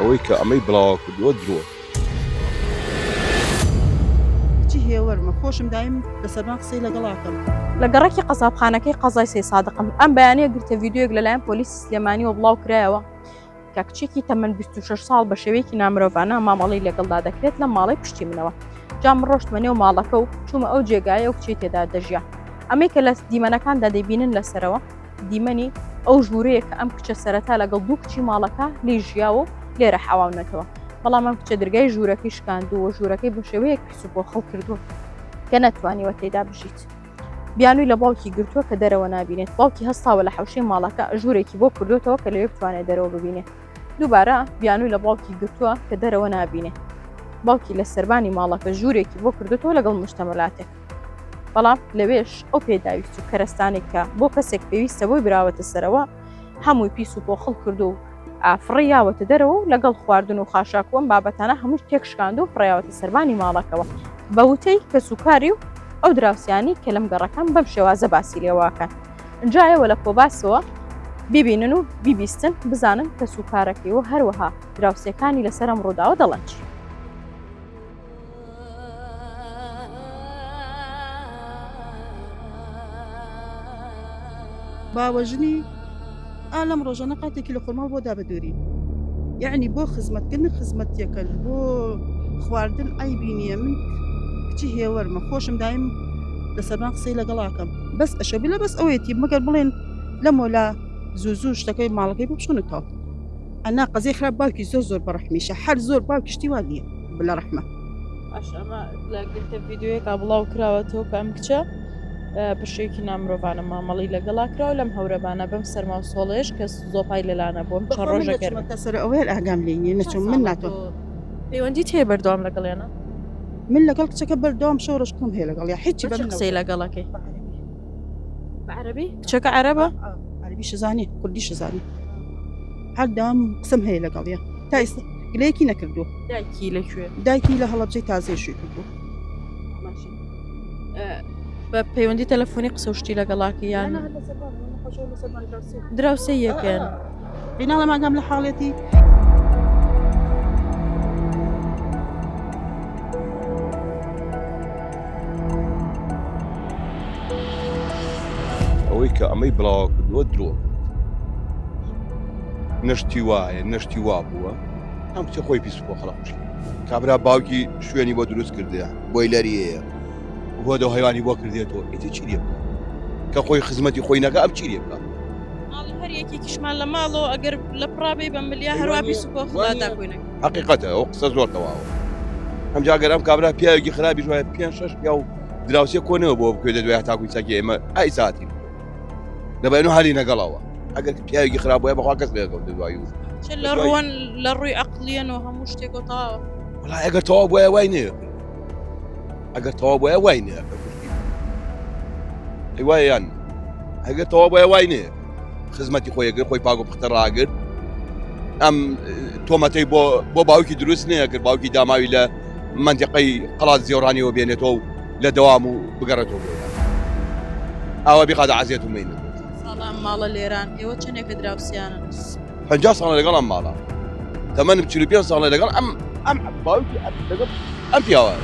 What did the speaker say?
ئەوەی کە ئەمەی بڵاو کردووە درۆ. چی هێوەرمە خۆشم دایم لەسەرمان قسەی لەگەڵاکەم. لە گەڕێکی قەزابخانەکەی قەزای سێ سادقم ئەم بەیانەیە گرتە ڤیدیۆیەک لەلایەن پۆلیسی سلێمانیەوە بڵاو کرایەوە کە کچێکی تەمەن 26 ساڵ بە شێوەیەکی نامرۆڤانە مامەڵەی لەگەڵدا دەکرێت لە ماڵی پشتی منەوە. جا من ڕۆشتمە نێو ماڵەکە و چوومە ئەو جێگایە و کچی تێدا دەژیا. ئەمەی کە لە دیمەنەکاندا دەیبینن لەسەرەوە دیمەنی ئەو ژوورەیە کە ئەم کچە سەرەتا لەگەڵ دوو کچی ماڵەکە لێ ژیاوە و لێرە حەواونەتەوە. بەڵام ئەم کچە دەرگای ژوورەکەی شکاندووە ژوورەکەی بە شێوەیەک پیس و بۆخەڵ کردووە کە نەتوانیوە تێدا بژیت. بیانووی لە باوکی گرتووە کە دەرەوە نابینێت. باوکی هەستاوە لە حەوشەی ماڵەکە ژوورێکی بۆ کردوێتەوە کە لەوێ بتوانێت دەرەوە ببینێت. دووبارە بیانووی لە باوکی گرتووە کە دەرەوە نابینێت. باوکی لە سەربانی ماڵەکە ژوورێکی بۆ کردوێتەوە لەگەڵ مشتەمەلاتێک. بەڵام لەوێش ئەو پێداویست و کەرەستانێک کە بۆ کەسێک پێویستە بۆی براوەتە سەرەوە هەمووی پیس و بۆخەڵ کردو و ئافڕیاوەتە دەرەوە و لەگەڵ خواردن و خاشاکووەم بابەتانە هەمووش تێکشکاند و فڕیاوەتە سەربانی ماڵەکەەوە بە وتەی کە سوکاری و ئەو دراوسیانی کە لەم گەڕەکان بەم شێوازە باسی لێواکەن. جایەوە لە کۆباسەوە ببینن و بیبیستن بزانن کە سوکارەکەی و هەروەها دراوسەکانی لەسەر ئەم ڕووداوە دەڵێن چی. باوەژنی ئالەم ڕۆژانە قاتێکی لە خۆرما بۆ دابەدووری یعنی بۆ خزمەتکردن خزمەتیەکەن بۆ خواردن ئایبینیە من کچی هێوەرمە خۆشم دایم لەسەرمان قسەی لەگەڵاکەم بەس ئەشەبی لە بەس ئەوەیەتی مەگەر بڵێن لە مۆلا زوو شتەکەی ماڵەکەی بچونتەوە ئەنا قەزەی خراپ باوکی زۆر بەڕەحمیشە هەر زۆر باوکی شتی وا نییە بلە ڕەحمە. ئەمە لە گرتە ڤیدیۆیەکا بڵاو کراوەتەوە کە ئەم کچە بەشێکی نامرۆڤانە مامەڵی لەگەڵا کراوە لەم هەورەبانە بەم سەرما و سۆڵێش کە زۆپای لەلانە بۆم چ ڕۆژەکە سەر ئەوەیە ئاگام لێنیە نەچوم من ناتۆ پەیوەندی تێ بەردەوام لەگەڵێنە من لەگەڵ کچەکە بەردەوام شەڕش کوم هەیە لەگەڵ یا هیچی بە قسەی لەگەڵەکەی عەرەبی کچەکە عەرەبە عەرەبی شزانی کوردی شزانی هەر دام قسم هەیە لەگەڵیە تا ئێستا گلەیەکی نەکردو. دایکی لەکوێ؟ دایکی لە هەڵەبجەی تازێشی کردو. بە پەیوەندی تەلەفۆنی قسە شتی لەگەڵاکە یان دراوسە یەکەن بیناڵە ماگەم لە حاڵێتی ئەوەی کە ئەمەی بڵاو کردووە درۆ. نەشتی وایە نەشتی وا بووە ئەم کچە خۆی پیس بۆ خەڵق کابرا باوکی شوێنی بۆ دروست کردیان بۆی لەریەیە بۆ دە هەیوانی بۆ کردێتەوە ئیتر چی لێ بکە کە خۆی خزمەتی خۆی نەکە ئەم چی لێ بکە هەر یەکێکیشمان لە ماڵەوە ئەگەر لە پڕابێ بە ملیا هەروە پیس و بۆ خڵادا بووینە حقیقەتە ئەو قسە زۆر تەواوە. ئەم جاگەر ئەم کابرا پیاوێکی خراپی ژوایە 5-6 پیا و دراوسێ کۆنەوە بۆ بکوێتە دوای تاکوی چاکی ئێمە ئای ساتی دەبێن و هەلی نەگەڵەوە ئەگەر پیاوێکی خراپ بۆیە بەخوا کەس لێگەڵ دوایی لە ڕوان لە ڕووی عەقلیەنەوە هەموو شتێکۆ تەواوە. وەڵای ئەگەر تەواو بۆیە وای نەیە ئەگەر تەواو بۆیە وای نەیە وایە یان ئەگەر تەواو بۆیە وای نەیە خزمەتی خۆیەگر خۆی پاک و پختە ڕاگرت ئەم تۆمەتەی بۆ باوکی دروست نییە کرد باوکی داماوی لە منتیقەی قەڵات زیێڕانیەوە بێنێتەوە و لە دەوام و بگەڕێتەوە ئاوا بیقادە عەزیەت و مینە. ساڵام ماڵە لێران ئێوە چەندێکە دراوسیانە 50 ساڵە لەگەڵ ئەم ماڵە تەمەنم 45 ساڵە لەگەڵ ئەم باوکی ئەم پیاوە.